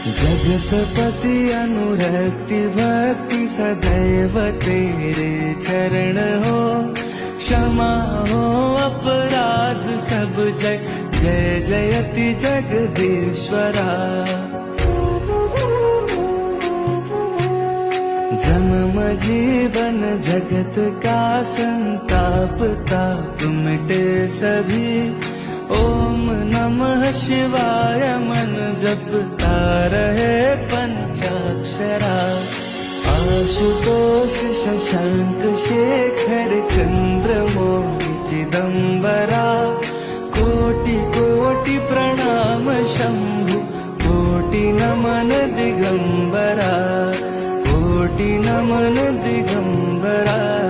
जगतपति अनुरक्ति भक्ति सदैव तेरे चरण हो, क्षमा हो अपराध सब जय जय जयति जगदीश्वरा। जन्म जीवन जगत का संताप ताप मिटे सभी, ओम नमः शिवाय मन जपता रहे पंचाक्षरा। आशुतोष शशांक शेखर चंद्र मौलि चिदंबरा, कोटि कोटि प्रणाम शंभु कोटि नमन दिगंबरा, कोटि नमन दिगंबरा।